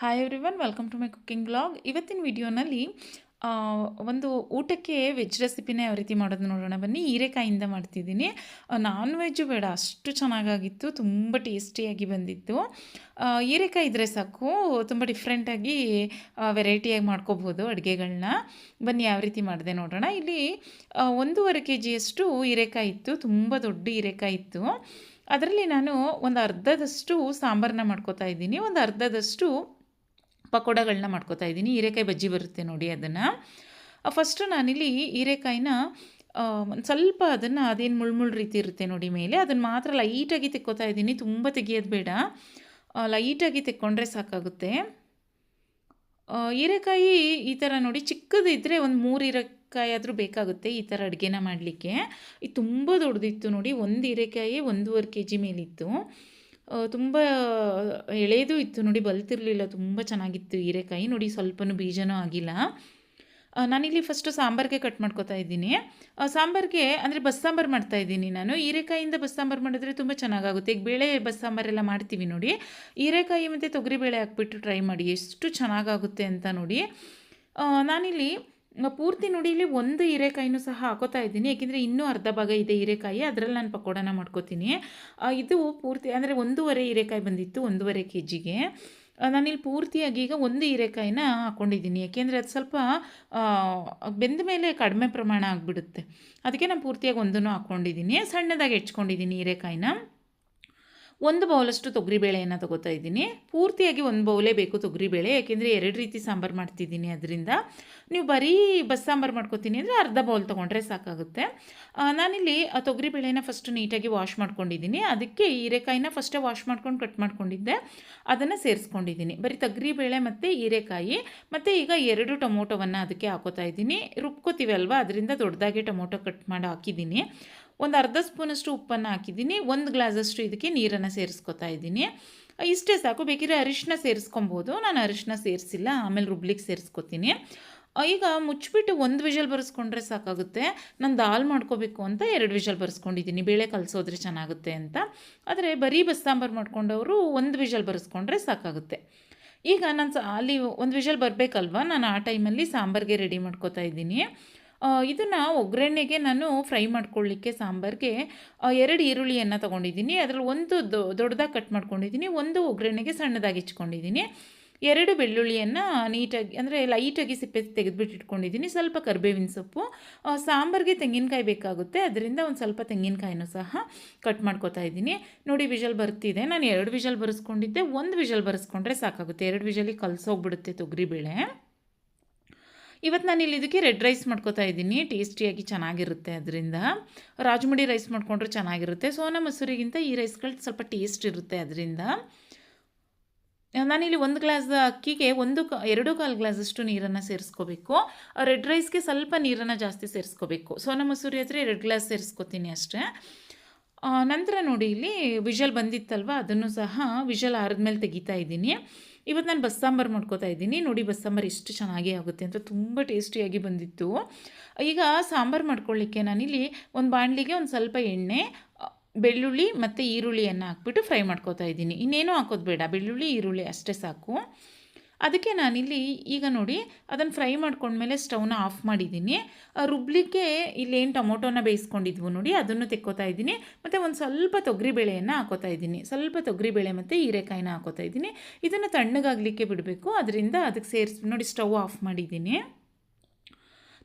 Hi everyone, welcome to my cooking vlog. ಇವತ್ತಿನ ವಿಡಿಯೋನಲ್ಲಿ ಒಂದು ಊಟಕ್ಕೆ ವೆಜ್ ರೆಸಿಪಿನೇ ಯಾವ ರೀತಿ ಮಾಡೋದು ನೋಡೋಣ ಬನ್ನಿ. ಹೀರೆಕಾಯಿಂದ ಮಾಡ್ತಿದ್ದೀನಿ. ನಾನ್ ವೆಜ್ಜು ಬೇಡ, ಅಷ್ಟು ಚೆನ್ನಾಗಾಗಿತ್ತು, ತುಂಬ ಟೇಸ್ಟಿಯಾಗಿ ಬಂದಿತ್ತು. ಹೀರೆಕಾಯಿ ಇದ್ದರೆ ಸಾಕು, ತುಂಬ ಡಿಫ್ರೆಂಟಾಗಿ ವೆರೈಟಿಯಾಗಿ ಮಾಡ್ಕೋಬೋದು ಅಡುಗೆಗಳನ್ನ. ಬನ್ನಿ ಯಾವ ರೀತಿ ಮಾಡಿದೆ ನೋಡೋಣ. ಇಲ್ಲಿ 1.5 kg ಹೀರೆಕಾಯಿ ಇತ್ತು, ತುಂಬ ದೊಡ್ಡ ಹೀರೆಕಾಯಿ ಇತ್ತು. ಅದರಲ್ಲಿ ನಾನು ಒಂದು ಅರ್ಧದಷ್ಟು ಸಾಂಬಾರನ್ನ ಮಾಡ್ಕೋತಾ ಇದ್ದೀನಿ, ಒಂದು ಅರ್ಧದಷ್ಟು ಪಕೋಡಗಳನ್ನ ಮಾಡ್ಕೋತಾ ಇದ್ದೀನಿ. ಹೀರೆಕಾಯಿ ಬಜ್ಜಿ ಬರುತ್ತೆ ನೋಡಿ, ಅದನ್ನು ಫಸ್ಟು ನಾನಿಲ್ಲಿ ಹೀರೆಕಾಯಿನ ಒಂದು ಸ್ವಲ್ಪ ಅದನ್ನು ಅದೇನು ಮುಳ್ಳು ರೀತಿ ಇರುತ್ತೆ ನೋಡಿ ಮೇಲೆ, ಅದನ್ನು ಮಾತ್ರ ಲೈಟಾಗಿ ತೆಕ್ಕೋತಾ ಇದ್ದೀನಿ. ತುಂಬ ತೆಗಿಯೋದು ಬೇಡ, ಲೈಟಾಗಿ ತೆಕ್ಕೊಂಡ್ರೆ ಸಾಕಾಗುತ್ತೆ. ಹೀರೆಕಾಯಿ ಈ ಥರ ನೋಡಿ, ಚಿಕ್ಕದಿದ್ದರೆ ಒಂದು 3 ಹೀರೆಕಾಯಿ ಆದರೂ ಬೇಕಾಗುತ್ತೆ ಈ ಥರ ಅಡುಗೆನ ಮಾಡಲಿಕ್ಕೆ. ಇದು ತುಂಬ ದೊಡ್ಡದಿತ್ತು ನೋಡಿ, ಒಂದು ಹೀರೆಕಾಯಿ 1.5 kg ಮೇಲಿತ್ತು. ತುಂಬ ಎಳೆದು ಇತ್ತು ನೋಡಿ, ಬಲ್ತಿರಲಿಲ್ಲ, ತುಂಬ ಚೆನ್ನಾಗಿತ್ತು ಹೀರೆಕಾಯಿ ನೋಡಿ. ಸ್ವಲ್ಪನೂ ಬೀಜನೂ ಆಗಿಲ್ಲ. ನಾನಿಲ್ಲಿ ಫಸ್ಟು ಸಾಂಬಾರಿಗೆ ಕಟ್ ಮಾಡ್ಕೊತಾ ಇದ್ದೀನಿ. ಸಾಂಬಾರಿಗೆ ಅಂದರೆ ಬಸ್ಸಾಂಬಾರು ಮಾಡ್ತಾಯಿದ್ದೀನಿ ನಾನು. ಹೀರೆಕಾಯಿಂದ ಬಸ್ಸಾಂಬಾರು ಮಾಡಿದ್ರೆ ತುಂಬ ಚೆನ್ನಾಗಾಗುತ್ತೆ. ಈಗ ಬೇಳೆ ಬಸ್ಸಾಂಬಾರೆಲ್ಲ ಮಾಡ್ತೀವಿ ನೋಡಿ, ಹೀರೆಕಾಯಿ ಮತ್ತು ತೊಗರಿಬೇಳೆ ಹಾಕ್ಬಿಟ್ಟು ಟ್ರೈ ಮಾಡಿ, ಎಷ್ಟು ಚೆನ್ನಾಗಾಗುತ್ತೆ ಅಂತ ನೋಡಿ. ನಾನಿಲ್ಲಿ ಪೂರ್ತಿ ನೋಡಿ ಇಲ್ಲಿ ಒಂದು ಹೀರೆಕಾಯಿನೂ ಸಹ ಹಾಕೋತಾ ಇದ್ದೀನಿ, ಏಕೆಂದರೆ ಇನ್ನೂ ಅರ್ಧ ಭಾಗ ಇದೆ ಹೀರೆಕಾಯಿ, ಅದರಲ್ಲಿ ನಾನು ಪಕೋಡನ ಮಾಡ್ಕೋತೀನಿ. ಇದು ಪೂರ್ತಿ ಅಂದರೆ 1.5 ಹೀರೆಕಾಯಿ ಬಂದಿತ್ತು 1.5 kgಗೆ. ನಾನಿಲ್ಲಿ ಪೂರ್ತಿಯಾಗಿ ಈಗ ಒಂದು ಹೀರೆಕಾಯಿನ ಹಾಕ್ಕೊಂಡಿದ್ದೀನಿ, ಏಕೆಂದರೆ ಅದು ಸ್ವಲ್ಪ ಬೆಂದ ಮೇಲೆ ಕಡಿಮೆ ಪ್ರಮಾಣ ಆಗಿಬಿಡುತ್ತೆ. ಅದಕ್ಕೆ ನಾನು ಪೂರ್ತಿಯಾಗಿ ಒಂದನ್ನು ಹಾಕ್ಕೊಂಡಿದ್ದೀನಿ. ಸಣ್ಣದಾಗಿ ಹೆಚ್ಕೊಂಡಿದ್ದೀನಿ ಹೀರೆಕಾಯಿನ. 1 ಬೌಲಷ್ಟು ತೊಗರಿಬೇಳೆಯನ್ನು ತೊಗೋತಾ ಇದ್ದೀನಿ. ಪೂರ್ತಿಯಾಗಿ 1 ಬೌಲೇ ಬೇಕು ತೊಗರಿಬೇಳೆ, ಏಕೆಂದರೆ 2 ರೀತಿ ಸಾಂಬಾರು ಮಾಡ್ತಿದ್ದೀನಿ. ಅದರಿಂದ ನೀವು ಬರೀ ಬಸ್ಸಾಂಬಾರು ಮಾಡ್ಕೊತೀನಿ ಅಂದರೆ ಅರ್ಧ ಬೌಲ್ ತೊಗೊಂಡ್ರೆ ಸಾಕಾಗುತ್ತೆ. ನಾನಿಲ್ಲಿ ಆ ತೊಗರಿಬೇಳೆನ ಫಸ್ಟು ನೀಟಾಗಿ ವಾಶ್ ಮಾಡ್ಕೊಂಡಿದ್ದೀನಿ. ಅದಕ್ಕೆ ಹೀರೆಕಾಯಿನ ಫಸ್ಟೇ ವಾಶ್ ಮಾಡ್ಕೊಂಡು ಕಟ್ ಮಾಡ್ಕೊಂಡಿದ್ದೆ, ಅದನ್ನು ಸೇರಿಸ್ಕೊಂಡಿದ್ದೀನಿ. ಬರೀ ತೊಗರಿಬೇಳೆ ಮತ್ತು ಹೀರೆಕಾಯಿ ಮತ್ತು ಈಗ 2 ಟೊಮೊಟೊವನ್ನು ಅದಕ್ಕೆ ಹಾಕೋತಾ ಇದ್ದೀನಿ. ರುಬ್ಕೋತೀವಿ ಅಲ್ವಾ, ಅದರಿಂದ ದೊಡ್ಡದಾಗಿ ಟೊಮೊಟೊ ಕಟ್ ಮಾಡಿ ಹಾಕಿದ್ದೀನಿ. ಒಂದು ಅರ್ಧ ಸ್ಪೂನಷ್ಟು ಉಪ್ಪನ್ನು ಹಾಕಿದ್ದೀನಿ. 1 ಗ್ಲಾಸಷ್ಟು ಇದಕ್ಕೆ ನೀರನ್ನು ಸೇರಿಸ್ಕೊತಾ ಇದ್ದೀನಿ. ಇಷ್ಟೇ ಸಾಕು. ಬೇಕಿದ್ರೆ ಅರಿಶಿನ ಸೇರಿಸ್ಕೊಬೋದು, ನಾನು ಅರಿಶಿನ ಸೇರಿಸಿಲ್ಲ, ಆಮೇಲೆ ರುಬ್ಲಿಕ್ಕೆ ಸೇರಿಸ್ಕೊತೀನಿ. ಈಗ ಮುಚ್ಚಿಬಿಟ್ಟು 1 ವಿಷಲ್ ಬರೆಸ್ಕೊಂಡ್ರೆ ಸಾಕಾಗುತ್ತೆ. ನಾನು ದಾಲ್ ಮಾಡ್ಕೋಬೇಕು ಅಂತ 2 ವಿಷಲ್ ಬರೆಸ್ಕೊಂಡಿದ್ದೀನಿ, ಬೇಳೆ ಕಲಸೋದ್ರೆ ಚೆನ್ನಾಗುತ್ತೆ ಅಂತ. ಆದರೆ ಬರೀ ಬಸ್ಸಾಂಬಾರು ಮಾಡ್ಕೊಂಡವರು 1 ವಿಷಲ್ ಬರೆಸ್ಕೊಂಡ್ರೆ ಸಾಕಾಗುತ್ತೆ. ಈಗ ನಾನು ಅಲ್ಲಿ 1 ವಿಷಲ್ ಬರಬೇಕಲ್ವ, ನಾನು ಆ ಟೈಮಲ್ಲಿ ಸಾಂಬಾರಿಗೆ ರೆಡಿ ಮಾಡ್ಕೋತಾ ಇದ್ದೀನಿ. ಇದನ್ನು ಒಗ್ಗರಣೆಗೆ ನಾನು ಫ್ರೈ ಮಾಡ್ಕೊಳ್ಳಿಕ್ಕೆ ಸಾಂಬಾರಿಗೆ 2 ಈರುಳ್ಳಿಯನ್ನು ತೊಗೊಂಡಿದ್ದೀನಿ. ಅದರಲ್ಲಿ ಒಂದು ದೊಡ್ಡದಾಗಿ ಕಟ್ ಮಾಡ್ಕೊಂಡಿದ್ದೀನಿ, ಒಂದು ಒಗ್ಗರಣೆಗೆ ಸಣ್ಣದಾಗಿ ಹೆಚ್ಕೊಂಡಿದ್ದೀನಿ. 2 ಬೆಳ್ಳುಳ್ಳಿಯನ್ನು ನೀಟಾಗಿ ಅಂದರೆ ಲೈಟಾಗಿ ಸಿಪ್ಪೆ ತೆಗೆದುಬಿಟ್ಟು ಇಟ್ಕೊಂಡಿದ್ದೀನಿ. ಸ್ವಲ್ಪ ಕರಿಬೇವಿನ ಸೊಪ್ಪು, ಸಾಂಬಾರಿಗೆ ತೆಂಗಿನಕಾಯಿ ಬೇಕಾಗುತ್ತೆ, ಅದರಿಂದ ಒಂದು ಸ್ವಲ್ಪ ತೆಂಗಿನಕಾಯಿನೂ ಸಹ ಕಟ್ ಮಾಡ್ಕೋತಾ ಇದ್ದೀನಿ. ನೋಡಿ ವಿಷಲ್ ಬರ್ತಿದೆ. ನಾನು 2 ವಿಷಲ್ ಬರೆಸ್ಕೊಂಡಿದ್ದೆ, 1 ವಿಷಲ್ ಬರೆಸ್ಕೊಂಡ್ರೆ ಸಾಕಾಗುತ್ತೆ. 2 ವಿಷಲಿಗೆ ಕಲಸೋಗ್ಬಿಡುತ್ತೆ ತೊಗರಿಬೇಳೆ. ಇವತ್ತು ನಾನು ಇಲ್ಲಿ ಇದಕ್ಕೆ ರೆಡ್ ರೈಸ್ ಮಾಡ್ಕೋತಾ ಇದ್ದೀನಿ, ಟೇಸ್ಟಿಯಾಗಿ ಚೆನ್ನಾಗಿರುತ್ತೆ. ಅದರಿಂದ ರಾಜ್ಮುಡಿ ರೈಸ್ ಮಾಡ್ಕೊಂಡ್ರೆ ಚೆನ್ನಾಗಿರುತ್ತೆ. ಸೋನಾ ಮಸೂರಿಗಿಂತ ಈ ರೈಸ್ಗಳು ಸ್ವಲ್ಪ ಟೇಸ್ಟ್ ಇರುತ್ತೆ. ಅದರಿಂದ ನಾನಿಲ್ಲಿ 1 ಗ್ಲಾಸ್ ಅಕ್ಕಿಗೆ 2.25 ಗ್ಲಾಸಷ್ಟು ನೀರನ್ನು ಸೇರಿಸ್ಕೋಬೇಕು. ರೆಡ್ ರೈಸ್ಗೆ ಸ್ವಲ್ಪ ನೀರನ್ನು ಜಾಸ್ತಿ ಸೇರಿಸ್ಕೋಬೇಕು. ಸೋನಾ ಮಸೂರಿ ಆದರೆ 2 ಗ್ಲಾಸ್ ಸೇರಿಸ್ಕೋತೀನಿ ಅಷ್ಟೇ. ನಂತರ ನೋಡಿ ಇಲ್ಲಿ ವಿಷಲ್ ಬಂದಿತ್ತಲ್ವ, ಅದನ್ನು ಸಹ ವಿಷಲ್ ಆರಿದ್ಮೇಲೆ ತೆಗಿತಾ ಇದ್ದೀನಿ. ಇವತ್ತು ನಾನು ಬಸ್ಸಾಂಬಾರು ಮಾಡ್ಕೋತಾ ಇದ್ದೀನಿ. ನೋಡಿ ಬಸ್ಸಾಂಬಾರು ಎಷ್ಟು ಚೆನ್ನಾಗಿ ಆಗುತ್ತೆ ಅಂತ, ತುಂಬ ಟೇಸ್ಟಿಯಾಗಿ ಬಂದಿತ್ತು. ಈಗ ಸಾಂಬಾರು ಮಾಡ್ಕೊಳ್ಳಿಕ್ಕೆ ನಾನಿಲ್ಲಿ ಒಂದು ಬಾಣಲಿಗೆ ಒಂದು ಸ್ವಲ್ಪ ಎಣ್ಣೆ, ಬೆಳ್ಳುಳ್ಳಿ ಮತ್ತು ಈರುಳ್ಳಿಯನ್ನು ಹಾಕ್ಬಿಟ್ಟು ಫ್ರೈ ಮಾಡ್ಕೋತಾ ಇದ್ದೀನಿ. ಇನ್ನೇನೂ ಹಾಕೋದು ಬೇಡ, ಬೆಳ್ಳುಳ್ಳಿ ಈರುಳ್ಳಿ ಅಷ್ಟೇ ಸಾಕು. ಅದಕ್ಕೆ ನಾನಿಲ್ಲಿ ಈಗ ನೋಡಿ ಅದನ್ನು ಫ್ರೈ ಮಾಡ್ಕೊಂಡ್ಮೇಲೆ ಸ್ಟವ್ನ ಆಫ್ ಮಾಡಿದ್ದೀನಿ. ರುಬ್ಲಿಕ್ಕೆ ಇಲ್ಲೇನು ಟೊಮೊಟೊನ ಬೇಯಿಸ್ಕೊಂಡಿದ್ವು ನೋಡಿ, ಅದನ್ನು ತೆಕ್ಕೋತಾ ಇದ್ದೀನಿ. ಮತ್ತು ಒಂದು ಸ್ವಲ್ಪ ತೊಗರಿಬೇಳೆಯನ್ನು ಹಾಕೋತಾ ಇದ್ದೀನಿ, ಸ್ವಲ್ಪ ತೊಗರಿಬೇಳೆ ಮತ್ತು ಹೀರೆಕಾಯಿನ ಹಾಕೋತಾ ಇದ್ದೀನಿ. ಇದನ್ನು ತಣ್ಣಗಾಗಲಿಕ್ಕೆ ಬಿಡಬೇಕು, ಅದರಿಂದ ಅದಕ್ಕೆ ಸೇರಿಸಿ ನೋಡಿ ಸ್ಟವ್ ಆಫ್ ಮಾಡಿದ್ದೀನಿ.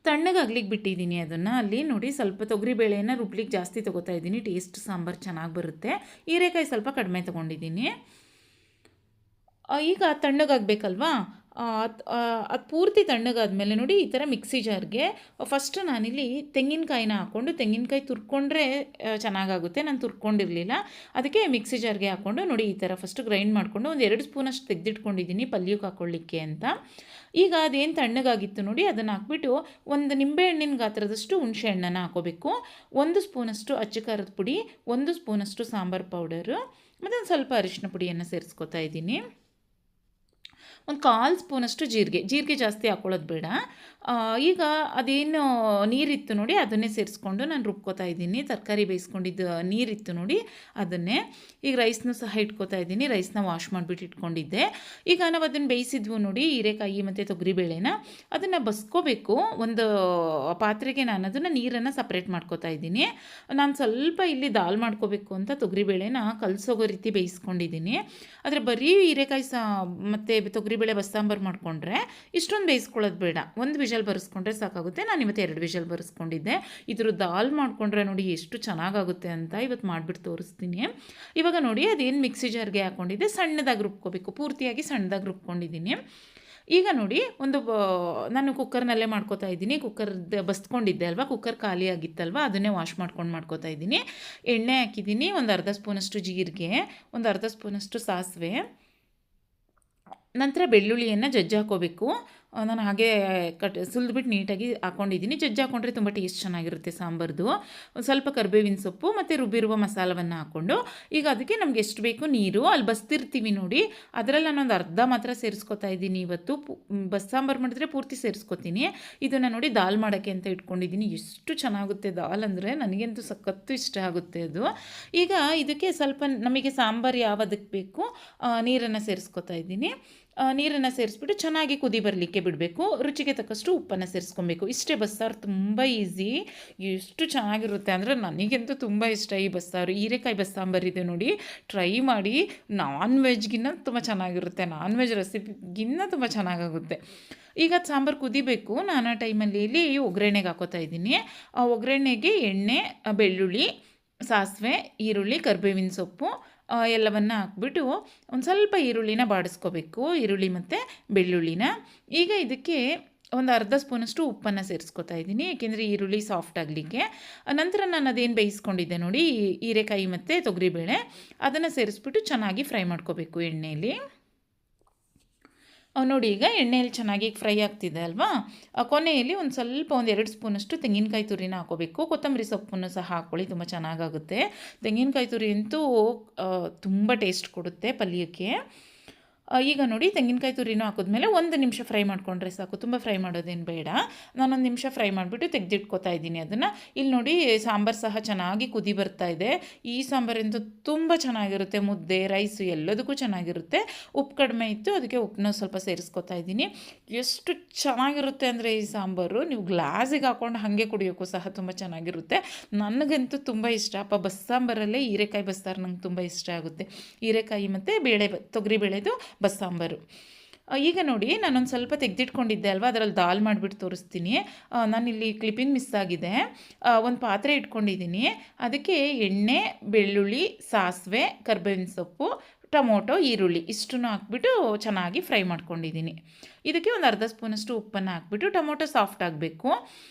ತಣ್ಣಗಾಗ್ಲಿಕ್ಕೆ ಬಿಟ್ಟಿದ್ದೀನಿ ಅದನ್ನು. ಅಲ್ಲಿ ನೋಡಿ ಸ್ವಲ್ಪ ತೊಗರಿಬೇಳೆಯನ್ನು ರುಬ್ಲಿಕ್ಕೆ ಜಾಸ್ತಿ ತೊಗೋತಾ ಇದ್ದೀನಿ, ಟೇಸ್ಟ್ ಸಾಂಬಾರು ಚೆನ್ನಾಗಿ ಬರುತ್ತೆ. ಹೀರೆಕಾಯಿ ಸ್ವಲ್ಪ ಕಡಿಮೆ ತೊಗೊಂಡಿದ್ದೀನಿ. ಈಗ ತಣ್ಣಗಾಗಬೇಕಲ್ವಾ, ಅದು ಪೂರ್ತಿ ತಣ್ಣಗಾದ್ಮೇಲೆ ನೋಡಿ ಈ ಥರ ಮಿಕ್ಸಿ ಜಾರ್ಗೆ ಫಸ್ಟ್ ನಾನಿಲ್ಲಿ ತೆಂಗಿನಕಾಯಿನ ಹಾಕ್ಕೊಂಡು, ತೆಂಗಿನಕಾಯಿ ತುರ್ಕೊಂಡ್ರೆ ಚೆನ್ನಾಗಾಗುತ್ತೆ, ನಾನು ತುರ್ಕೊಂಡಿರಲಿಲ್ಲ, ಅದಕ್ಕೆ ಮಿಕ್ಸಿ ಜಾರ್ಗೆ ಹಾಕ್ಕೊಂಡು ನೋಡಿ ಈ ಥರ ಫಸ್ಟು ಗ್ರೈಂಡ್ ಮಾಡಿಕೊಂಡು ಒಂದು 2 ಸ್ಪೂನಷ್ಟು ತೆಗೆದಿಟ್ಕೊಂಡಿದ್ದೀನಿ ಪಲ್ಯಕ್ಕೆ ಹಾಕ್ಕೊಳ್ಳಿಕ್ಕೆ ಅಂತ. ಈಗ ಅದೇನು ತಣ್ಣಗಾಗಿತ್ತು ನೋಡಿ, ಅದನ್ನು ಹಾಕ್ಬಿಟ್ಟು ಒಂದು ನಿಂಬೆಹಣ್ಣಿನ ಗಾತ್ರದಷ್ಟು ಹುಣಸೆ ಹಣ್ಣನ್ನು ಹಾಕೋಬೇಕು. 1 ಸ್ಪೂನಷ್ಟು ಅಚ್ಚ ಖಾರದ ಪುಡಿ, 1 ಸ್ಪೂನಷ್ಟು ಸಾಂಬಾರು ಪೌಡರು ಮತ್ತು ಒಂದು ಸ್ವಲ್ಪ ಅರಿಶಿನ ಪುಡಿಯನ್ನು ಸೇರಿಸ್ಕೊತಾ ಇದ್ದೀನಿ. ಒಂದು 1/4 ಸ್ಪೂನಷ್ಟು ಜೀರಿಗೆ ಜಾಸ್ತಿ ಹಾಕ್ಕೊಳ್ಳೋದು ಬೇಡ. ಈಗ ಅದೇನು ನೀರಿತ್ತು ನೋಡಿ ಅದನ್ನೇ ಸೇರಿಸ್ಕೊಂಡು ನಾನು ರುಬ್ಕೋತಾ ಇದ್ದೀನಿ. ತರಕಾರಿ ಬೇಯಿಸ್ಕೊಂಡಿದ್ದು ನೀರಿತ್ತು ನೋಡಿ ಅದನ್ನೇ. ಈಗ ರೈಸ್ನೂ ಸಹ ಇಟ್ಕೋತಾ ಇದ್ದೀನಿ. ರೈಸ್ನ ವಾಶ್ ಮಾಡಿಬಿಟ್ಟು ಇಟ್ಕೊಂಡಿದ್ದೆ. ಈಗ ನಾವು ಅದನ್ನು ಬೇಯಿಸಿದ್ವು ನೋಡಿ ಹೀರೆಕಾಯಿ ಮತ್ತು ತೊಗರಿಬೇಳೆನ, ಅದನ್ನು ಬಸ್ಕೋಬೇಕು. ಒಂದು ಪಾತ್ರೆಗೆ ನಾನು ಅದನ್ನು ನೀರನ್ನು ಸಪ್ರೇಟ್ ಮಾಡ್ಕೋತಾ ಇದ್ದೀನಿ. ನಾನು ಸ್ವಲ್ಪ ಇಲ್ಲಿ ದಾಲ್ ಮಾಡ್ಕೋಬೇಕು ಅಂತ ತೊಗರಿಬೇಳೆನ ಕಲಸೋಗೋ ರೀತಿ ಬೇಯಿಸ್ಕೊಂಡಿದ್ದೀನಿ. ಆದರೆ ಬರೀ ಹೀರೆಕಾಯಿ ಮತ್ತು ತೊಗರಿಬೇಳೆ ಬಸ್ಸಾಂಬಾರು ಮಾಡಿಕೊಂಡ್ರೆ ಇಷ್ಟೊಂದು ಬೇಯಿಸ್ಕೊಳ್ಳೋದು ಬೇಡ. ಒಂದು ವಿಷಲ್ ಬರೆಸ್ಕೊಂಡ್ರೆ ಸಾಕಾಗುತ್ತೆ. ನಾನು ಇವತ್ತು 2 ವಿಷಲ್ ಬರೆಸ್ಕೊಂಡಿದ್ದೆ. ಇದ್ರ ದಾಲ್ ಮಾಡಿಕೊಂಡ್ರೆ ನೋಡಿ ಎಷ್ಟು ಚೆನ್ನಾಗಾಗುತ್ತೆ ಅಂತ ಇವತ್ತು ಮಾಡಿಬಿಟ್ಟು ತೋರಿಸ್ತೀನಿ. ಇವಾಗ ನೋಡಿ ಅದೇನು ಮಿಕ್ಸಿ ಜಾರ್ಗೆ ಹಾಕ್ಕೊಂಡಿದ್ದೆ ಸಣ್ಣದಾಗಿ ರುಬ್ಕೋಬೇಕು. ಪೂರ್ತಿಯಾಗಿ ಸಣ್ಣದಾಗಿ ರುಬ್ಕೊಂಡಿದ್ದೀನಿ. ಈಗ ನೋಡಿ ನಾನು ಕುಕ್ಕರ್ನಲ್ಲೇ ಮಾಡ್ಕೋತಾ ಇದ್ದೀನಿ. ಬಸ್ಕೊಂಡಿದ್ದೆ ಅಲ್ವಾ, ಕುಕ್ಕರ್ ಖಾಲಿ ಆಗಿತ್ತಲ್ವ, ಅದನ್ನೇ ವಾಶ್ ಮಾಡ್ಕೋತಾ ಇದ್ದೀನಿ. ಎಣ್ಣೆ ಹಾಕಿದ್ದೀನಿ. ಒಂದು ಅರ್ಧ ಸ್ಪೂನಷ್ಟು ಜೀರಿಗೆ, ಒಂದು ಅರ್ಧ ಸ್ಪೂನಷ್ಟು ಸಾಸಿವೆ, ನಂತರ ಬೆಳ್ಳುಳ್ಳಿಯನ್ನು ಜಜ್ಜಿ ಹಾಕೋಬೇಕು. ನಾನು ಹಾಗೆ ಸುಲಿದ್ಬಿಟ್ಟು ನೀಟಾಗಿ ಹಾಕ್ಕೊಂಡಿದ್ದೀನಿ. ಜಜ್ಜಿ ಹಾಕ್ಕೊಂಡ್ರೆ ತುಂಬ ಟೇಸ್ಟ್ ಚೆನ್ನಾಗಿರುತ್ತೆ ಸಾಂಬಾರ್ದು. ಒಂದು ಸ್ವಲ್ಪ ಕರಿಬೇವಿನ ಸೊಪ್ಪು ಮತ್ತು ರುಬ್ಬಿರುವ ಮಸಾಲವನ್ನು ಹಾಕ್ಕೊಂಡು ಈಗ ಅದಕ್ಕೆ ನಮ್ಗೆ ಎಷ್ಟು ಬೇಕು ನೀರು ಅಲ್ಲಿ ಬಸ್ತಿರ್ತೀವಿ ನೋಡಿ, ಅದರಲ್ಲಿ ನಾನೊಂದು ಅರ್ಧ ಮಾತ್ರ ಸೇರಿಸ್ಕೊತಾ ಇದ್ದೀನಿ. ಇವತ್ತು ಬಸ್ಸಾಂಬಾರು ಮಾಡಿದ್ರೆ ಪೂರ್ತಿ ಸೇರಿಸ್ಕೊತೀನಿ. ಇದನ್ನು ನೋಡಿ ದಾಲ್ ಮಾಡೋಕ್ಕೆ ಅಂತ ಇಟ್ಕೊಂಡಿದ್ದೀನಿ. ಎಷ್ಟು ಚೆನ್ನಾಗುತ್ತೆ ದಾಲ್ ಅಂದರೆ, ನನಗಂತೂ ಸಖತ್ತು ಇಷ್ಟ ಆಗುತ್ತೆ ಅದು. ಈಗ ಇದಕ್ಕೆ ಸ್ವಲ್ಪ ನಮಗೆ ಸಾಂಬಾರು ಯಾವುದಕ್ಕೆ ಬೇಕು ನೀರನ್ನು ಸೇರಿಸ್ಕೊತಾ ಇದ್ದೀನಿ. ನೀರನ್ನು ಸೇರಿಸ್ಬಿಟ್ಟು ಚೆನ್ನಾಗಿ ಕುದಿ ಬರಲಿಕ್ಕೆ ಬಿಡಬೇಕು. ರುಚಿಗೆ ತಕ್ಕಷ್ಟು ಉಪ್ಪನ್ನು ಸೇರಿಸ್ಕೊಬೇಕು. ಇಷ್ಟೇ ಬಸ್ಸಾರು, ತುಂಬ ಈಸಿ, ಎಷ್ಟು ಚೆನ್ನಾಗಿರುತ್ತೆ ಅಂದರೆ ನನಗಂತೂ ತುಂಬ ಇಷ್ಟ ಈ ಬಸ್ಸಾರು. ಹೀರೆಕಾಯಿ ಬಸ್ಸಾಂಬಾರಿದೆ ನೋಡಿ, ಟ್ರೈ ಮಾಡಿ. ನಾನ್ ವೆಜ್ಗಿನ್ನ ತುಂಬ ಚೆನ್ನಾಗಿರುತ್ತೆ, ನಾನ್ ವೆಜ್ ರೆಸಿಪಿಗಿನ್ನ ತುಂಬ ಚೆನ್ನಾಗಾಗುತ್ತೆ. ಈಗ ಸಾಂಬಾರು ಕುದಿಬೇಕು. ನಾನು ಆ ಟೈಮಲ್ಲಿ ಇಲ್ಲಿ ಒಗ್ಗರಣೆಗೆ ಹಾಕೋತಾ ಇದ್ದೀನಿ. ಆ ಒಗ್ಗರಣೆಗೆ ಎಣ್ಣೆ, ಬೆಳ್ಳುಳ್ಳಿ, ಸಾಸಿವೆ, ಈರುಳ್ಳಿ, ಕರಿಬೇವಿನ ಸೊಪ್ಪು ಎಲ್ಲವನ್ನು ಹಾಕ್ಬಿಟ್ಟು ಒಂದು ಸ್ವಲ್ಪ ಈರುಳ್ಳಿನ ಬಾಡಿಸ್ಕೋಬೇಕು, ಈರುಳ್ಳಿ ಮತ್ತು ಬೆಳ್ಳುಳ್ಳಿನ. ಈಗ ಇದಕ್ಕೆ ಒಂದು ಅರ್ಧ ಸ್ಪೂನಷ್ಟು ಉಪ್ಪನ್ನು ಸೇರಿಸ್ಕೊತಾ ಇದ್ದೀನಿ, ಏಕೆಂದರೆ ಈರುಳ್ಳಿ ಸಾಫ್ಟ್ ಆಗಲಿಕ್ಕೆ. ನಂತರ ನಾನು ಅದೇನು ಬೇಯಿಸ್ಕೊಂಡಿದ್ದೆ ನೋಡಿ ಹೀರೆಕಾಯಿ ಮತ್ತು ತೊಗರಿಬೇಳೆ, ಅದನ್ನು ಸೇರಿಸ್ಬಿಟ್ಟು ಚೆನ್ನಾಗಿ ಫ್ರೈ ಮಾಡ್ಕೋಬೇಕು ಎಣ್ಣೆಯಲ್ಲಿ. ನೋಡಿ ಈಗ ಎಣ್ಣೆಯಲ್ಲಿ ಚೆನ್ನಾಗಿ ಫ್ರೈ ಆಗ್ತಿದೆ ಅಲ್ವಾ. ಕೊನೆಯಲ್ಲಿ ಒಂದು ಸ್ವಲ್ಪ 2 ಸ್ಪೂನಷ್ಟು ತೆಂಗಿನಕಾಯಿ ತುರಿನ ಹಾಕೋಬೇಕು. ಕೊತ್ತಂಬರಿ ಸೊಪ್ಪನ್ನು ಸಹ ಹಾಕ್ಕೊಳ್ಳಿ, ತುಂಬ ಚೆನ್ನಾಗಾಗುತ್ತೆ. ತೆಂಗಿನಕಾಯಿ ತುರಿ ಅಂತೂ ತುಂಬ ಟೇಸ್ಟ್ ಕೊಡುತ್ತೆ ಪಲ್ಯಕ್ಕೆ. ಈಗ ನೋಡಿ ತೆಂಗಿನಕಾಯಿ ತುರಿನೂ ಹಾಕಿದ್ಮೇಲೆ 1 ನಿಮಿಷ ಫ್ರೈ ಮಾಡಿಕೊಂಡ್ರೆ ಸಾಕು, ತುಂಬ ಫ್ರೈ ಮಾಡೋದೇನು ಬೇಡ. ನಾನೊಂದು ನಿಮಿಷ ಫ್ರೈ ಮಾಡಿಬಿಟ್ಟು ತೆಗೆದಿಟ್ಕೋತಾ ಇದ್ದೀನಿ ಅದನ್ನು. ಇಲ್ಲಿ ನೋಡಿ ಸಾಂಬಾರು ಸಹ ಚೆನ್ನಾಗಿ ಕುದಿ ಬರ್ತಾ ಇದೆ. ಈ ಸಾಂಬಾರಿಂದು ತುಂಬ ಚೆನ್ನಾಗಿರುತ್ತೆ, ಮುದ್ದೆ, ರೈಸು ಎಲ್ಲದಕ್ಕೂ ಚೆನ್ನಾಗಿರುತ್ತೆ. ಉಪ್ಪು ಕಡಿಮೆ ಇತ್ತು, ಅದಕ್ಕೆ ಉಪ್ಪನ್ನ ಸ್ವಲ್ಪ ಸೇರಿಸ್ಕೊತಾ ಇದ್ದೀನಿ. ಎಷ್ಟು ಚೆನ್ನಾಗಿರುತ್ತೆ ಅಂದರೆ ಈ ಸಾಂಬಾರು, ನೀವು ಗ್ಲಾಸಿಗೆ ಹಾಕ್ಕೊಂಡು ಹಾಗೆ ಕುಡಿಯೋಕ್ಕೂ ಸಹ ತುಂಬ ಚೆನ್ನಾಗಿರುತ್ತೆ. ನನಗಂತೂ ತುಂಬ ಇಷ್ಟ. ಬಸ್ಸಾಂಬಾರಲ್ಲೇ ಹೀರೆಕಾಯಿ ಬಸ್ಸಾರು ನಂಗೆ ತುಂಬ ಇಷ್ಟ ಆಗುತ್ತೆ. ಹೀರೆಕಾಯಿ ಮತ್ತು ತೊಗರಿಬೇಳೆದು ಬಸ್ಸಾಂಬಾರು. ಈಗ ನೋಡಿ ನಾನೊಂದು ಸ್ವಲ್ಪ ತೆಗೆದಿಟ್ಕೊಂಡಿದ್ದೆ ಅಲ್ವಾ, ಅದರಲ್ಲಿ ದಾಲ್ ಮಾಡಿಬಿಟ್ಟು ತೋರಿಸ್ತೀನಿ. ನಾನಿಲ್ಲಿ ಕ್ಲಿಪ್ಪಿಂಗ್ ಮಿಸ್ ಆಗಿದೆ. ಒಂದು ಪಾತ್ರೆ ಇಟ್ಕೊಂಡಿದ್ದೀನಿ. ಅದಕ್ಕೆ ಎಣ್ಣೆ, ಬೆಳ್ಳುಳ್ಳಿ, ಸಾಸಿವೆ, ಕರಿಬೇವಿನ ಸೊಪ್ಪು, ಟೊಮೊಟೊ, ಈರುಳ್ಳಿ ಇಷ್ಟನ್ನು ಹಾಕ್ಬಿಟ್ಟು ಚೆನ್ನಾಗಿ ಫ್ರೈ ಮಾಡ್ಕೊಂಡಿದ್ದೀನಿ. ಇದಕ್ಕೆ ಒಂದು ಅರ್ಧ ಸ್ಪೂನಷ್ಟು ಉಪ್ಪನ್ನು ಹಾಕ್ಬಿಟ್ಟು, ಟೊಮೊಟೊ ಸಾಫ್ಟ್ ಆಗಬೇಕು,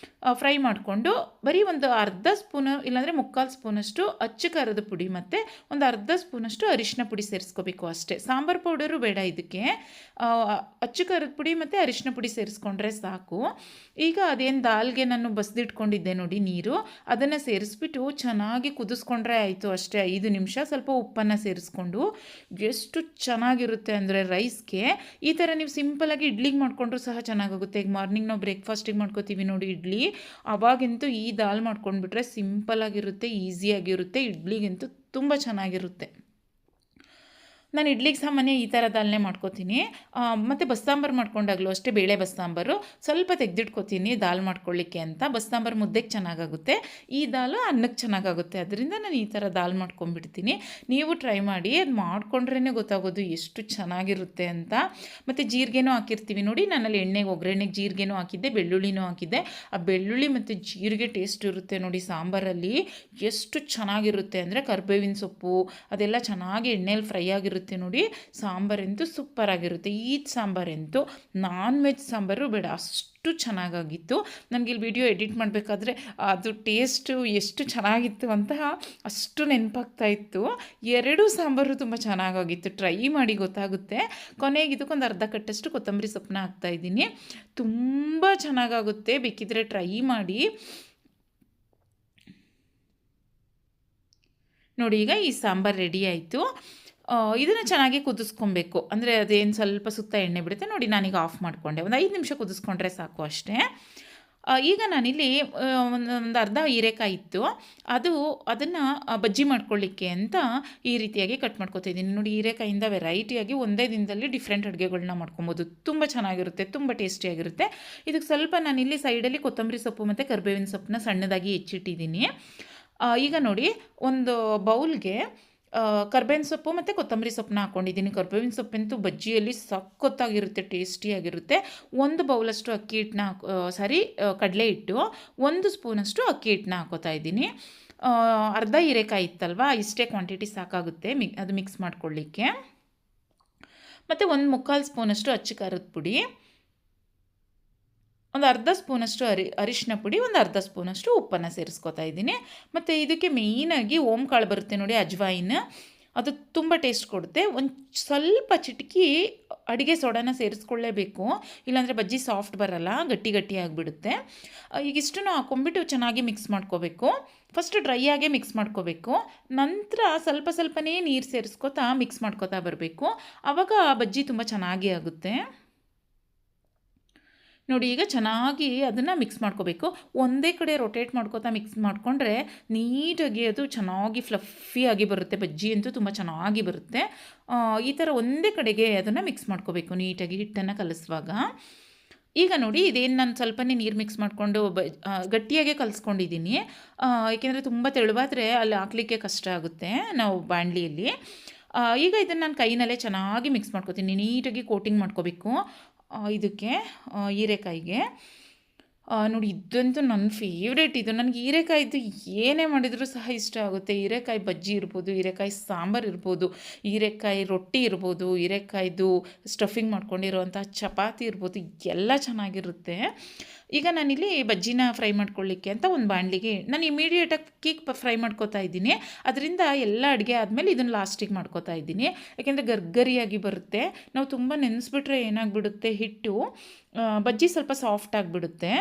ಫ್ರೈ ಮಾಡಿಕೊಂಡು ಬರೀ ಒಂದು ಅರ್ಧ ಸ್ಪೂನು ಇಲ್ಲಾಂದರೆ 3/4 ಸ್ಪೂನಷ್ಟು ಅಚ್ಚ ಖಾರದ ಪುಡಿ ಮತ್ತು ಒಂದು ಅರ್ಧ ಸ್ಪೂನಷ್ಟು ಅರಿಶಿನ ಪುಡಿ ಸೇರಿಸ್ಕೋಬೇಕು ಅಷ್ಟೇ. ಸಾಂಬಾರು ಪೌಡರು ಬೇಡ ಇದಕ್ಕೆ. ಅಚ್ಚ ಖಾರದ ಪುಡಿ ಮತ್ತು ಅರಿಶಿನ ಪುಡಿ ಸೇರಿಸ್ಕೊಂಡ್ರೆ ಸಾಕು. ಈಗ ಅದೇನು ದಾಲ್ಗೆ ನಾನು ಬಸ್ದಿಟ್ಕೊಂಡಿದ್ದೆ ನೋಡಿ ನೀರು, ಅದನ್ನು ಸೇರಿಸ್ಬಿಟ್ಟು ಚೆನ್ನಾಗಿ ಕುದಿಸ್ಕೊಂಡ್ರೆ ಆಯಿತು ಅಷ್ಟೇ. 5 ನಿಮಿಷ ಸ್ವಲ್ಪ ಉಪ್ಪನ್ನು ಸೇರಿಸ್ಕೊಂಡು ಎಷ್ಟು ಚೆನ್ನಾಗಿರುತ್ತೆ ಅಂದರೆ ರೈಸ್ಗೆ. ಈ ಥರ ನೀವು ಸಿಂಪಲಾಗಿ ಇಡ್ಲಿಗೆ ಮಾಡಿಕೊಂಡ್ರೂ ಸಹ ಚೆನ್ನಾಗಾಗುತ್ತೆ. ಈಗ ಮಾರ್ನಿಂಗ್ ನಾವು ಬ್ರೇಕ್ಫಾಸ್ಟಿಗೆ ಮಾಡ್ಕೋತೀವಿ ನೋಡಿ ಇಡ್ಲಿ, ಅವಾಗಂತೂ ಈ ದಾಲ್ ಮಾಡ್ಕೊಂಡ್ಬಿಟ್ರೆ ಸಿಂಪಲಾಗಿರುತ್ತೆ, ಈಸಿಯಾಗಿರುತ್ತೆ. ಇಡ್ಲಿಗಂತೂ ತುಂಬ ಚೆನ್ನಾಗಿರುತ್ತೆ. ನಾನು ಇಡ್ಲಿಗೆ ಸಾಮಾನ್ಯ ಈ ಥರ ದಾಲ್ನೇ ಮಾಡ್ಕೋತೀನಿ. ಮತ್ತು ಬಸ್ಸಾಂಬಾರು ಮಾಡ್ಕೊಂಡಾಗಲೂ ಅಷ್ಟೇ, ಬೇಳೆ ಬಸ್ಸಾಂಬಾರು ಸ್ವಲ್ಪ ತೆಗೆದಿಟ್ಕೋತೀನಿ ದಾಲ್ ಮಾಡ್ಕೊಳ್ಳಿಕ್ಕೆ ಅಂತ. ಬಸ್ಸಾಂಬಾರು ಮುದ್ದೆಗೆ ಚೆನ್ನಾಗಾಗುತ್ತೆ, ಈ ದಾಲು ಅನ್ನಕ್ಕೆ ಚೆನ್ನಾಗಾಗುತ್ತೆ. ಅದರಿಂದ ನಾನು ಈ ಥರ ದಾಲ್ ಮಾಡ್ಕೊಂಡ್ಬಿಡ್ತೀನಿ. ನೀವು ಟ್ರೈ ಮಾಡಿ, ಅದು ಮಾಡ್ಕೊಂಡ್ರೇ ಗೊತ್ತಾಗೋದು ಎಷ್ಟು ಚೆನ್ನಾಗಿರುತ್ತೆ ಅಂತ. ಮತ್ತು ಜೀರಿಗೆನೂ ಹಾಕಿರ್ತೀವಿ ನೋಡಿ, ನಾನಲ್ಲಿ ಒಗ್ಗರಣೆಗೆ ಜೀರಿಗೆನೂ ಹಾಕಿದ್ದೆ, ಬೆಳ್ಳುಳ್ಳಿನೂ ಹಾಕಿದ್ದೆ. ಆ ಬೆಳ್ಳುಳ್ಳಿ ಮತ್ತು ಜೀರಿಗೆ ಟೇಸ್ಟ್ ಇರುತ್ತೆ ನೋಡಿ ಸಾಂಬಾರಲ್ಲಿ, ಎಷ್ಟು ಚೆನ್ನಾಗಿರುತ್ತೆ ಅಂದರೆ. ಕರಿಬೇವಿನ ಸೊಪ್ಪು ಅದೆಲ್ಲ ಚೆನ್ನಾಗಿ ಎಣ್ಣೆಯಲ್ಲಿ ಫ್ರೈ ಆಗಿರುತ್ತೆ ನೋಡಿ, ಸಾಂಬಾರಂತೂ ಸೂಪರಾಗಿರುತ್ತೆ. ಈ ಸಾಂಬಾರಂತೂ ನಾನ್ ವೆಜ್ ಸಾಂಬಾರು ಬೇಡ, ಅಷ್ಟು ಚೆನ್ನಾಗಾಗಿತ್ತು. ನನಗೆ ಇಲ್ಲಿ ವಿಡಿಯೋ ಎಡಿಟ್ ಮಾಡಬೇಕಾದ್ರೆ ಅದು ಟೇಸ್ಟು ಎಷ್ಟು ಚೆನ್ನಾಗಿತ್ತು ಅಂತ ಅಷ್ಟು ನೆನಪಾಗ್ತಾ ಇತ್ತು. 2 ಸಾಂಬಾರು ತುಂಬ ಚೆನ್ನಾಗಾಗಿತ್ತು. ಟ್ರೈ ಮಾಡಿ ಗೊತ್ತಾಗುತ್ತೆ. ಕೊನೆಗೆ ಇದಕ್ಕೊಂದು ಅರ್ಧ ಕಟ್ಟಷ್ಟು ಕೊತ್ತಂಬರಿ ಸೊಪ್ಪನ್ನ ಹಾಕ್ತಾಯಿದ್ದೀನಿ. ತುಂಬ ಚೆನ್ನಾಗಾಗುತ್ತೆ, ಬೇಕಿದ್ರೆ ಟ್ರೈ ಮಾಡಿ ನೋಡಿ. ಈಗ ಈ ಸಾಂಬಾರು ರೆಡಿ ಆಯಿತು. ಇದನ್ನು ಚೆನ್ನಾಗಿ ಕುದಿಸ್ಕೊಬೇಕು. ಅಂದರೆ ಅದೇನು ಸ್ವಲ್ಪ ಸುತ್ತ ಎಣ್ಣೆ ಬಿಡುತ್ತೆ ನೋಡಿ. ನಾನೀಗ ಆಫ್ ಮಾಡಿಕೊಂಡೆ. ಒಂದು 5 ನಿಮಿಷ ಕುದಿಸ್ಕೊಂಡ್ರೆ ಸಾಕು ಅಷ್ಟೇ. ಈಗ ನಾನಿಲ್ಲಿ ಒಂದು ಅರ್ಧ ಹೀರೆಕಾಯಿ ಇತ್ತು, ಅದನ್ನು ಬಜ್ಜಿ ಮಾಡ್ಕೊಳ್ಳಿಕ್ಕೆ ಅಂತ ಈ ರೀತಿಯಾಗಿ ಕಟ್ ಮಾಡ್ಕೊತಿದ್ದೀನಿ ನೋಡಿ. ಹೀರೆಕಾಯಿಂದ ವೆರೈಟಿಯಾಗಿ ಒಂದೇ ದಿನದಲ್ಲಿ ಡಿಫ್ರೆಂಟ್ ಅಡುಗೆಗಳನ್ನ ಮಾಡ್ಕೊಬೋದು. ತುಂಬ ಚೆನ್ನಾಗಿರುತ್ತೆ, ತುಂಬ ಟೇಸ್ಟಿಯಾಗಿರುತ್ತೆ. ಇದಕ್ಕೆ ಸ್ವಲ್ಪ ನಾನಿಲ್ಲಿ ಸೈಡಲ್ಲಿ ಕೊತ್ತಂಬರಿ ಸೊಪ್ಪು ಮತ್ತು ಕರಿಬೇವಿನ ಸೊಪ್ಪನ್ನ ಸಣ್ಣದಾಗಿ ಹೆಚ್ಚಿಟ್ಟಿದ್ದೀನಿ. ಈಗ ನೋಡಿ, ಒಂದು ಬೌಲ್ಗೆ ಕರ್ಬೇವಿನ ಸೊಪ್ಪು ಮತ್ತು ಕೊತ್ತಂಬರಿ ಸೊಪ್ಪನ್ನ ಹಾಕ್ಕೊಂಡಿದ್ದೀನಿ. ಕರ್ಬೇವಿನ ಸೊಪ್ಪಂತೂ ಬಜ್ಜಿಯಲ್ಲಿ ಸಖತ್ತಾಗಿರುತ್ತೆ, ಟೇಸ್ಟಿಯಾಗಿರುತ್ತೆ. 1 ಬೌಲಷ್ಟು ಅಕ್ಕಿ ಹಿಟ್ಟನ್ನ ಕಡಲೆ ಹಿಟ್ಟು, 1 ಸ್ಪೂನಷ್ಟು ಅಕ್ಕಿ ಹಿಟ್ಟನ್ನ ಹಾಕೋತಾ ಇದ್ದೀನಿ. ಅರ್ಧ ಹೀರೆಕಾಯಿ ಇತ್ತಲ್ವ, ಇಷ್ಟೇ ಕ್ವಾಂಟಿಟಿ ಸಾಕಾಗುತ್ತೆ ಅದು ಮಿಕ್ಸ್ ಮಾಡ್ಕೊಳ್ಳಿಕ್ಕೆ. ಮತ್ತು 1/4 ಸ್ಪೂನಷ್ಟು ಅಚ್ಚ ಖಾರದ ಪುಡಿ, ಒಂದು ಅರ್ಧ ಸ್ಪೂನಷ್ಟು ಅರಿಶಿನ ಪುಡಿ, ಒಂದು ಅರ್ಧ ಸ್ಪೂನಷ್ಟು ಉಪ್ಪನ್ನು ಸೇರಿಸ್ಕೊತಾ ಇದ್ದೀನಿ. ಮತ್ತು ಇದಕ್ಕೆ ಮೇಯ್ನಾಗಿ ಓಂಕಾಳು ಬರುತ್ತೆ ನೋಡಿ, ಅಜ್ವಾಯಿನ್, ಅದು ತುಂಬ ಟೇಸ್ಟ್ ಕೊಡುತ್ತೆ. ಒಂದು ಸ್ವಲ್ಪ ಚಿಟಕಿ ಅಡುಗೆ ಸೋಡಾನ ಸೇರಿಸ್ಕೊಳ್ಳೇಬೇಕು, ಇಲ್ಲಾಂದರೆ ಬಜ್ಜಿ ಸಾಫ್ಟ್ ಬರಲ್ಲ, ಗಟ್ಟಿ ಗಟ್ಟಿ ಆಗಿಬಿಡುತ್ತೆ. ಈಗಿಷ್ಟನ್ನು ಹಾಕೊಂಡ್ಬಿಟ್ಟು ಚೆನ್ನಾಗಿ ಮಿಕ್ಸ್ ಮಾಡ್ಕೋಬೇಕು. ಫಸ್ಟ್ ಡ್ರೈ ಆಗೇ ಮಿಕ್ಸ್ ಮಾಡ್ಕೋಬೇಕು. ನಂತರ ಸ್ವಲ್ಪ ಸ್ವಲ್ಪನೇ ನೀರು ಸೇರಿಸ್ಕೊತಾ ಮಿಕ್ಸ್ ಮಾಡ್ಕೋತಾ ಬರಬೇಕು. ಆವಾಗ ಬಜ್ಜಿ ತುಂಬ ಚೆನ್ನಾಗಿ ಆಗುತ್ತೆ ನೋಡಿ. ಈಗ ಚೆನ್ನಾಗಿ ಅದನ್ನು ಮಿಕ್ಸ್ ಮಾಡ್ಕೋಬೇಕು. ಒಂದೇ ಕಡೆ ರೊಟೇಟ್ ಮಾಡ್ಕೋತಾ ಮಿಕ್ಸ್ ಮಾಡಿಕೊಂಡ್ರೆ ನೀಟಾಗಿ ಅದು ಚೆನ್ನಾಗಿ ಫ್ಲಫಿಯಾಗಿ ಬರುತ್ತೆ. ಬಜ್ಜಿ ಅಂತೂ ತುಂಬ ಚೆನ್ನಾಗಿ ಬರುತ್ತೆ. ಈ ಥರ ಒಂದೇ ಕಡೆಗೆ ಅದನ್ನು ಮಿಕ್ಸ್ ಮಾಡ್ಕೋಬೇಕು ನೀಟಾಗಿ ಹಿಟ್ಟನ್ನು ಕಲಿಸುವಾಗ. ಈಗ ನೋಡಿ, ಇದೇನು ನಾನು ಸ್ವಲ್ಪನೇ ನೀರು ಮಿಕ್ಸ್ ಮಾಡಿಕೊಂಡು ಗಟ್ಟಿಯಾಗೆ ಕಲಿಸ್ಕೊಂಡಿದ್ದೀನಿ. ಏಕೆಂದರೆ ತುಂಬ ತೆಳುವಾದರೆ ಅಲ್ಲಿ ಹಾಕಲಿಕ್ಕೆ ಕಷ್ಟ ಆಗುತ್ತೆ ನಾವು ಬಾಣಲಿಯಲ್ಲಿ. ಈಗ ಇದನ್ನು ನಾನು ಕೈನಲ್ಲೇ ಚೆನ್ನಾಗಿ ಮಿಕ್ಸ್ ಮಾಡ್ಕೋತೀನಿ. ನೀಟಾಗಿ ಕೋಟಿಂಗ್ ಮಾಡ್ಕೋಬೇಕು ಇದಕ್ಕೆ, ಹೀರೆಕಾಯಿಗೆ. ನೋಡಿ, ಇದಂತೂ ನನ್ನ ಫೇವ್ರೇಟ್. ಇದು ನನಗೆ ಹೀರೆಕಾಯಿದು ಏನೇ ಮಾಡಿದರೂ ಸಹ ಇಷ್ಟ ಆಗುತ್ತೆ. ಹೀರೆಕಾಯಿ ಬಜ್ಜಿ ಇರ್ಬೋದು, ಹೀರೆಕಾಯಿ ಸಾಂಬಾರು ಇರ್ಬೋದು, ಹೀರೆಕಾಯಿ ರೊಟ್ಟಿ ಇರ್ಬೋದು, ಹೀರೆಕಾಯ್ದು ಸ್ಟಫಿಂಗ್ ಮಾಡ್ಕೊಂಡಿರೋವಂಥ ಚಪಾತಿ ಇರ್ಬೋದು, ಎಲ್ಲ ಚೆನ್ನಾಗಿರುತ್ತೆ. ಈಗ ನಾನಿಲ್ಲಿ ಬಜ್ಜಿನ ಫ್ರೈ ಮಾಡ್ಕೊಳ್ಳಿಕ್ಕೆ ಅಂತ ಒಂದು ಬಾಣಲಿಗೆ ನಾನು ಇಮಿಡಿಯೇಟಾಗಿ ಫ್ರೈ ಮಾಡ್ಕೋತಾ ಇದ್ದೀನಿ. ಅದರಿಂದ ಎಲ್ಲ ಅಡುಗೆ ಆದಮೇಲೆ ಇದನ್ನು ಲಾಸ್ಟಿಗೆ ಮಾಡ್ಕೋತಾ ಇದ್ದೀನಿ. ಯಾಕೆಂದರೆ ಗರ್ಗರಿಯಾಗಿ ಬರುತ್ತೆ. ನಾವು ತುಂಬ ನೆನೆಸ್ಬಿಟ್ರೆ ಏನಾಗ್ಬಿಡುತ್ತೆ, ಹಿಟ್ಟು ಬಜ್ಜಿ ಸ್ವಲ್ಪ ಸಾಫ್ಟ್ ಆಗಿಬಿಡುತ್ತೆ.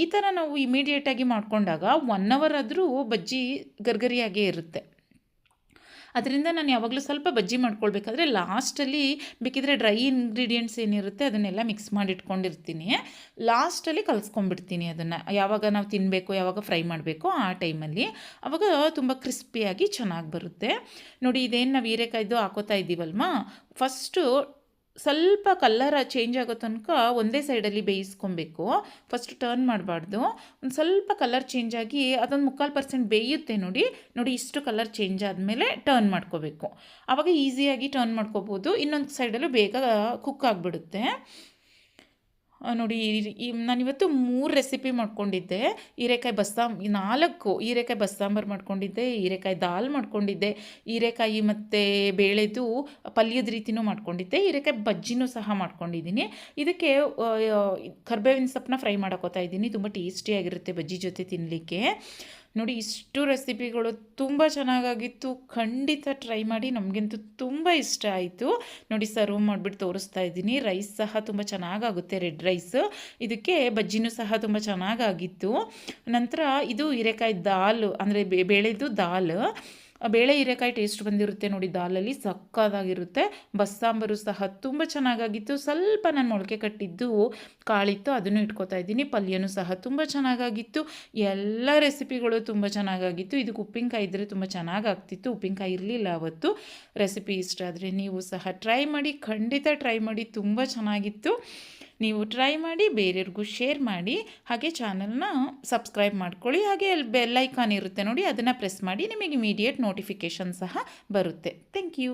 ಈ ಥರ ನಾವು ಇಮಿಡಿಯೇಟಾಗಿ ಮಾಡಿಕೊಂಡಾಗ 1 ಅವರ್ ಆದರೂ ಬಜ್ಜಿ ಗರ್ಗರಿಯಾಗೇ ಇರುತ್ತೆ. ಅದರಿಂದ ನಾನು ಯಾವಾಗಲೂ ಸ್ವಲ್ಪ ಬಜ್ಜಿ ಮಾಡ್ಕೊಳ್ಬೇಕಾದ್ರೆ ಲಾಸ್ಟಲ್ಲಿ ಬೇಕಿದ್ರೆ ಡ್ರೈ ಇಂಗ್ರೀಡಿಯೆಂಟ್ಸ್ ಏನಿರುತ್ತೆ ಅದನ್ನೆಲ್ಲ ಮಿಕ್ಸ್ ಮಾಡಿ ಇಟ್ಕೊಂಡಿರ್ತೀನಿ. ಲಾಸ್ಟಲ್ಲಿ ಕಲಿಸ್ಕೊಂಡ್ಬಿಡ್ತೀನಿ ಅದನ್ನು, ಯಾವಾಗ ನಾವು ತಿನ್ನಬೇಕು, ಯಾವಾಗ ಫ್ರೈ ಮಾಡಬೇಕು ಆ ಟೈಮಲ್ಲಿ. ಆವಾಗ ತುಂಬ ಕ್ರಿಸ್ಪಿಯಾಗಿ ಚೆನ್ನಾಗಿ ಬರುತ್ತೆ ನೋಡಿ. ಇದೇನು ನಾವು ಹೀರೆಕಾಯ್ದು ಹಾಕೋತಾ ಇದ್ದೀವಲ್ವಾ, ಫಸ್ಟು ಸ್ವಲ್ಪ ಕಲ್ಲರ್ ಚೇಂಜ್ ಆಗೋ ತನಕ ಒಂದೇ ಸೈಡಲ್ಲಿ ಬೇಯಿಸ್ಕೊಬೇಕು. ಫಸ್ಟ್ ಟರ್ನ್ ಮಾಡಬಾರ್ದು. ಒಂದು ಸ್ವಲ್ಪ ಕಲರ್ ಚೇಂಜ್ ಆಗಿ ಅದೊಂದು 3/4% ಬೇಯುತ್ತೆ ನೋಡಿ. ಇಷ್ಟು ಕಲರ್ ಚೇಂಜ್ ಆದಮೇಲೆ ಟರ್ನ್ ಮಾಡ್ಕೋಬೇಕು. ಆವಾಗ ಈಸಿಯಾಗಿ ಟರ್ನ್ ಮಾಡ್ಕೋಬೋದು. ಇನ್ನೊಂದು ಸೈಡಲ್ಲೂ ಬೇಗ ಕುಕ್ ಆಗಿಬಿಡುತ್ತೆ ನೋಡಿ. ನಾನಿವತ್ತು 3 ರೆಸಿಪಿ ಮಾಡ್ಕೊಂಡಿದ್ದೆ. ಹೀರೆಕಾಯಿ 4 ಹೀರೆಕಾಯಿ ಬಸ್ಸಾಂಬಾರು ಮಾಡ್ಕೊಂಡಿದ್ದೆ, ಹೀರೆಕಾಯಿ ದಾಲ್ ಮಾಡ್ಕೊಂಡಿದ್ದೆ, ಹೀರೆಕಾಯಿ ಮತ್ತು ಬೇಳೆದು ಪಲ್ಯದ ರೀತಿಯೂ ಮಾಡ್ಕೊಂಡಿದ್ದೆ, ಹೀರೆಕಾಯಿ ಬಜ್ಜಿನೂ ಸಹ ಮಾಡ್ಕೊಂಡಿದ್ದೀನಿ. ಇದಕ್ಕೆ ಕರಿಬೇವಿನ ಸೊಪ್ಪನ್ನ ಫ್ರೈ ಮಾಡೋಕೋತಾ ಇದ್ದೀನಿ. ತುಂಬ ಟೇಸ್ಟಿಯಾಗಿರುತ್ತೆ ಬಜ್ಜಿ ಜೊತೆ ತಿನ್ನಲಿಕ್ಕೆ ನೋಡಿ. ಇಷ್ಟು ರೆಸಿಪಿಗಳು ತುಂಬ ಚೆನ್ನಾಗಾಗಿತ್ತು, ಖಂಡಿತ ಟ್ರೈ ಮಾಡಿ. ನಮಗಂತೂ ತುಂಬ ಇಷ್ಟ ಆಯಿತು ನೋಡಿ. ಸರ್ವ್ ಮಾಡಿಬಿಟ್ಟು ತೋರಿಸ್ತಾ ಇದ್ದೀನಿ. ರೈಸ್ ಸಹ ತುಂಬ ಚೆನ್ನಾಗಾಗುತ್ತೆ, ರೆಡ್ ರೈಸ್. ಇದಕ್ಕೆ ಬಜ್ಜಿನೂ ಸಹ ತುಂಬ ಚೆನ್ನಾಗಾಗಿತ್ತು. ನಂತರ ಇದು ಹೀರೆಕಾಯಿ ದಾಲ್, ಅಂದರೆ ಬೇಳೆದು ದಾಲ್, ಬೇಳೆ ಹೀರೆಕಾಯಿ ಟೇಸ್ಟ್ ಬಂದಿರುತ್ತೆ ನೋಡಿ ದಾಲಲ್ಲಿ, ಸಕ್ಕತ್ತಾಗಿರುತ್ತೆ. ಬಸ್ಸಾಂಬಾರು ಸಹ ತುಂಬ ಚೆನ್ನಾಗಾಗಿತ್ತು. ಸ್ವಲ್ಪ ನಾನು ಮೊಳಕೆ ಕಟ್ಟಿದ್ದು ಕಾಳಿತ್ತು, ಅದನ್ನು ಇಟ್ಕೋತಾ ಇದ್ದೀನಿ. ಪಲ್ಯನೂ ಸಹ ತುಂಬ ಚೆನ್ನಾಗಾಗಿತ್ತು. ಎಲ್ಲ ರೆಸಿಪಿಗಳು ತುಂಬ ಚೆನ್ನಾಗಾಗಿತ್ತು. ಇದಕ್ಕೆ ಉಪ್ಪಿನಕಾಯಿ ಇದ್ದರೆ ತುಂಬ ಚೆನ್ನಾಗಾಗ್ತಿತ್ತು. ಉಪ್ಪಿನಕಾಯಿ ಇರಲಿಲ್ಲ ಅವತ್ತು. ರೆಸಿಪಿ ಇಷ್ಟ ಆದರೆ ನೀವು ಸಹ ಟ್ರೈ ಮಾಡಿ, ಖಂಡಿತ ಟ್ರೈ ಮಾಡಿ, ತುಂಬ ಚೆನ್ನಾಗಿತ್ತು. ನೀವು ಟ್ರೈ ಮಾಡಿ, ಬೇರೆಯವ್ರಿಗೂ ಶೇರ್ ಮಾಡಿ. ಹಾಗೆ ಚಾನಲ್ನ ಸಬ್ಸ್ಕ್ರೈಬ್ ಮಾಡ್ಕೊಳ್ಳಿ. ಹಾಗೆ ಅಲ್ಲಿ ಬೆಲ್ ಐಕಾನ್ ಇರುತ್ತೆ ನೋಡಿ, ಅದನ್ನು ಪ್ರೆಸ್ ಮಾಡಿ, ನಿಮಗೆ ಇಮಿಡಿಯೇಟ್ ನೋಟಿಫಿಕೇಷನ್ ಸಹ ಬರುತ್ತೆ. Thank you.